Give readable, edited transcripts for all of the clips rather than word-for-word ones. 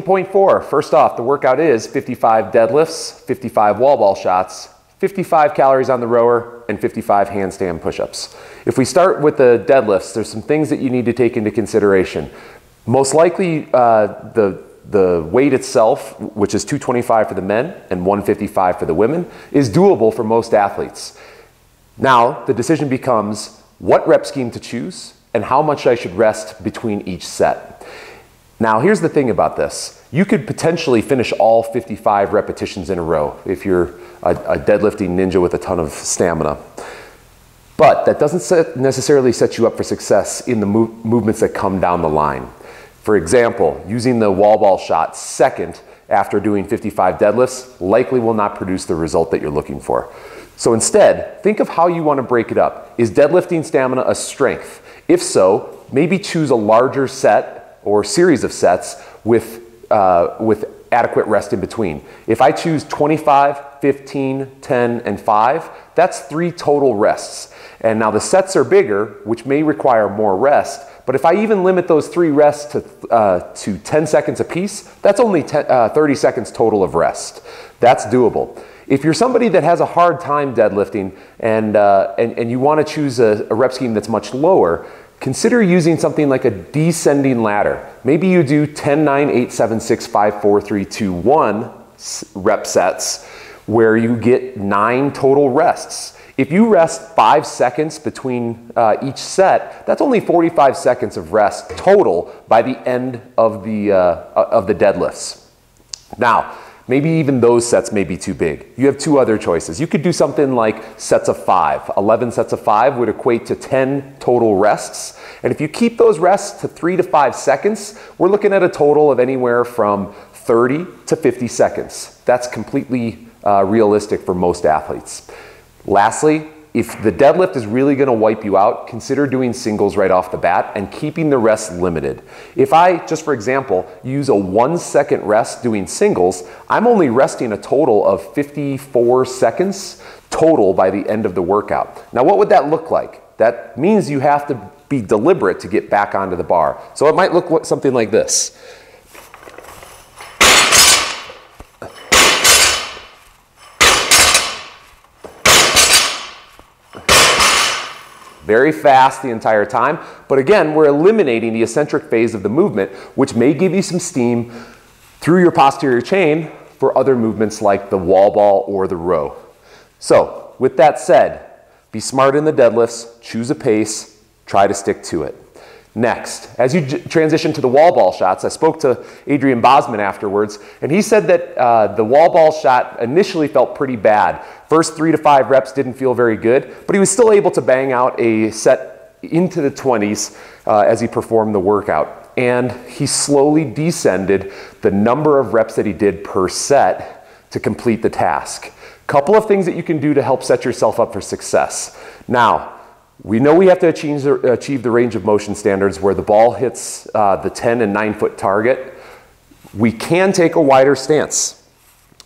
Point 4, first off, the workout is 55 deadlifts, 55 wall ball shots, 55 calories on the rower, and 55 handstand push-ups. If we start with the deadlifts, there's some things that you need to take into consideration. Most likely, the weight itself, which is 225 for the men and 155 for the women, is doable for most athletes. Now, the decision becomes what rep scheme to choose and how much I should rest between each set. Now, here's the thing about this. You could potentially finish all 55 repetitions in a row if you're a deadlifting ninja with a ton of stamina. But that doesn't necessarily set you up for success in the movements that come down the line. For example, using the wall ball shot second after doing 55 deadlifts likely will not produce the result that you're looking for. So instead, think of how you want to break it up. Is deadlifting stamina a strength? If so, maybe choose a larger set or series of sets with adequate rest in between. If I choose 25, 15, 10, and 5, that's 3 total rests. And now the sets are bigger, which may require more rest, but if I even limit those 3 rests to 10 seconds apiece, that's only 30 seconds total of rest. That's doable. If you're somebody that has a hard time deadlifting and you want to choose a rep scheme that's much lower, consider using something like a descending ladder. Maybe you do 10, 9, 8, 7, 6, 5, 4, 3, 2, 1 rep sets where you get 9 total rests. If you rest 5 seconds between each set, that's only 45 seconds of rest total by the end of the deadlifts. Now, maybe even those sets may be too big. You have 2 other choices. You could do something like sets of 5. 11 sets of 5 would equate to 10 total rests. And if you keep those rests to 3 to 5 seconds, we're looking at a total of anywhere from 30 to 50 seconds. That's completely realistic for most athletes. Lastly, if the deadlift is really going to wipe you out, consider doing singles right off the bat and keeping the rest limited. If I, just for example, use a 1-second rest doing singles, I'm only resting a total of 54 seconds total by the end of the workout. Now, what would that look like? That means you have to be deliberate to get back onto the bar. So it might look something like this. Very fast the entire time, but again, we're eliminating the eccentric phase of the movement, which may give you some steam through your posterior chain for other movements like the wall ball or the row. So, with that said, be smart in the deadlifts, choose a pace, try to stick to it. Next, as you transition to the wall ball shots, I spoke to Adrian Bosman afterwards, and he said that the wall ball shot initially felt pretty bad. First 3 to 5 reps didn't feel very good, but he was still able to bang out a set into the 20s as he performed the workout. And he slowly descended the number of reps that he did per set to complete the task. Couple of things that you can do to help set yourself up for success. Now, we know we have to achieve the range of motion standards where the ball hits the 10 and 9 foot target. We can take a wider stance.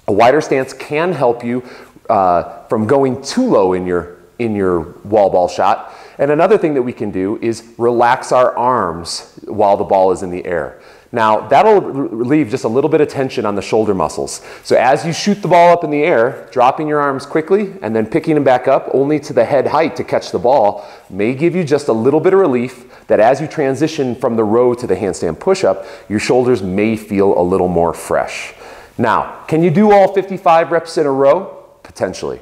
A wider stance can help you from going too low in your wall ball shot. And another thing that we can do is relax our arms while the ball is in the air. Now, that'll relieve just a little bit of tension on the shoulder muscles. So as you shoot the ball up in the air, dropping your arms quickly and then picking them back up only to the head height to catch the ball may give you just a little bit of relief that as you transition from the row to the handstand push-up, your shoulders may feel a little more fresh. Now, can you do all 55 reps in a row? Potentially.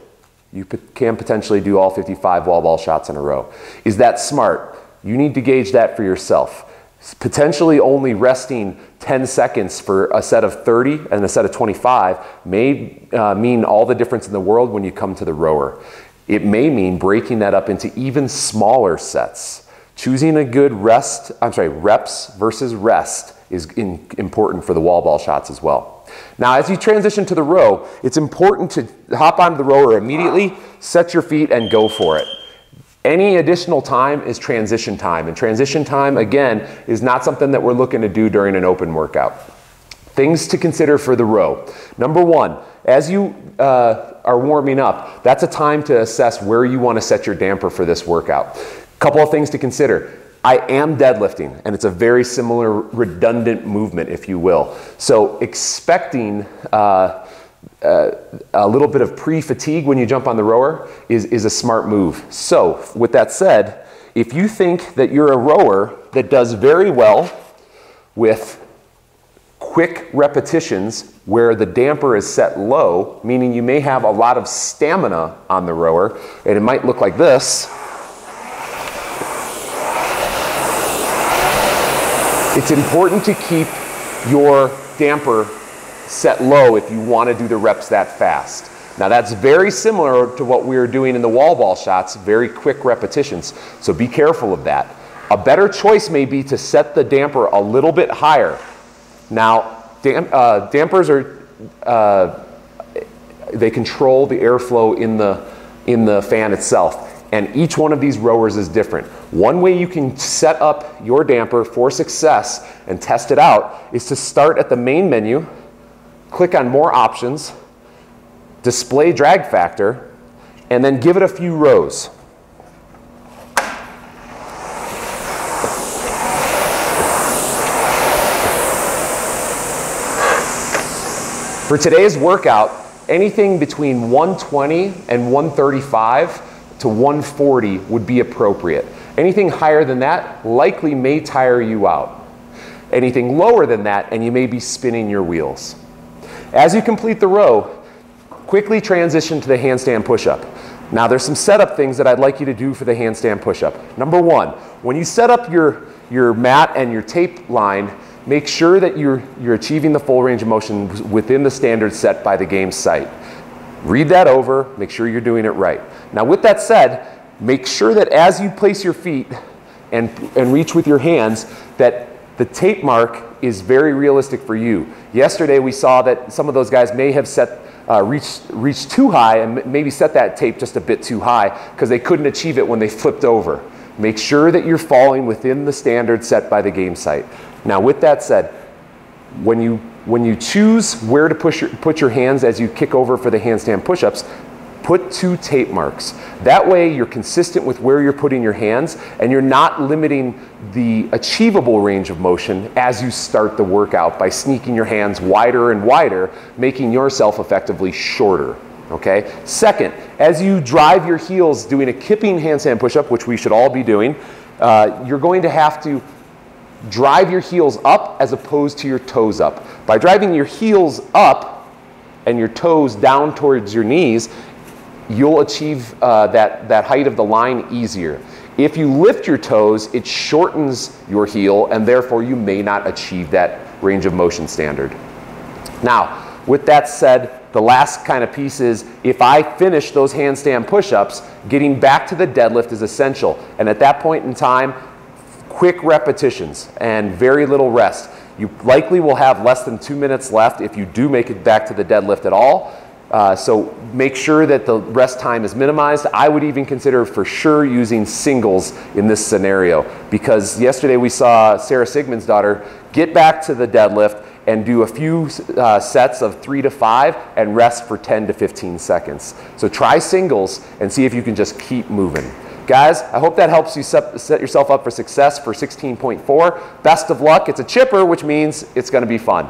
You can potentially do all 55 wall ball shots in a row. Is that smart? You need to gauge that for yourself. Potentially only resting 10 seconds for a set of 30 and a set of 25 may mean all the difference in the world when you come to the rower. It may mean breaking that up into even smaller sets. Choosing a good reps versus rest is important for the wall ball shots as well. Now, as you transition to the row, it's important to hop onto the rower immediately, set your feet, and go for it. Any additional time is transition time, and transition time, again, is not something that we're looking to do during an open workout. Things to consider for the row. Number one, as you are warming up, that's a time to assess where you want to set your damper for this workout. Couple of things to consider. I am deadlifting, and it's a very similar redundant movement, if you will. So expecting a little bit of pre-fatigue when you jump on the rower is a smart move. So with that said, if you think that you're a rower that does very well with quick repetitions where the damper is set low, meaning you may have a lot of stamina on the rower, and it might look like this. It's important to keep your damper set low if you want to do the reps that fast. Now that's very similar to what we were doing in the wall ball shots, very quick repetitions, so be careful of that. A better choice may be to set the damper a little bit higher. Now, dampers they control the airflow in the fan itself. And each one of these rowers is different. One way you can set up your damper for success and test it out is to start at the main menu, click on more options, display drag factor, and then give it a few rows. For today's workout, anything between 120 and 135 to 140 would be appropriate. Anything higher than that likely may tire you out. Anything lower than that, and you may be spinning your wheels. As you complete the row, quickly transition to the handstand push-up. Now there's some setup things that I'd like you to do for the handstand push-up. Number one, when you set up your mat and your tape line, make sure that you're achieving the full range of motion within the standard set by the game site. Read that over, make sure you're doing it right. Now with that said, make sure that as you place your feet and reach with your hands, that the tape mark is very realistic for you. Yesterday we saw that some of those guys may have reached too high and maybe set that tape just a bit too high because they couldn't achieve it when they flipped over. Make sure that you're falling within the standard set by the game site. Now with that said, when you choose where to put your hands as you kick over for the handstand push-ups, put 2 tape marks. That way you're consistent with where you're putting your hands and you're not limiting the achievable range of motion as you start the workout by sneaking your hands wider and wider, making yourself effectively shorter. Okay? Second, as you drive your heels doing a kipping handstand push-up, which we should all be doing, you're going to have to drive your heels up as opposed to your toes up. By driving your heels up and your toes down towards your knees, you'll achieve that height of the line easier. If you lift your toes, it shortens your heel and therefore you may not achieve that range of motion standard. Now, with that said, the last kind of piece is if I finish those handstand push-ups, getting back to the deadlift is essential. And at that point in time, quick repetitions and very little rest. You likely will have less than 2 minutes left if you do make it back to the deadlift at all. So make sure that the rest time is minimized. I would even consider for sure using singles in this scenario because yesterday we saw Sarah Sigmund's daughter get back to the deadlift and do a few sets of 3 to 5 and rest for 10 to 15 seconds. So try singles and see if you can just keep moving. Guys, I hope that helps you set yourself up for success for 16.4. Best of luck. It's a chipper, which means it's going to be fun.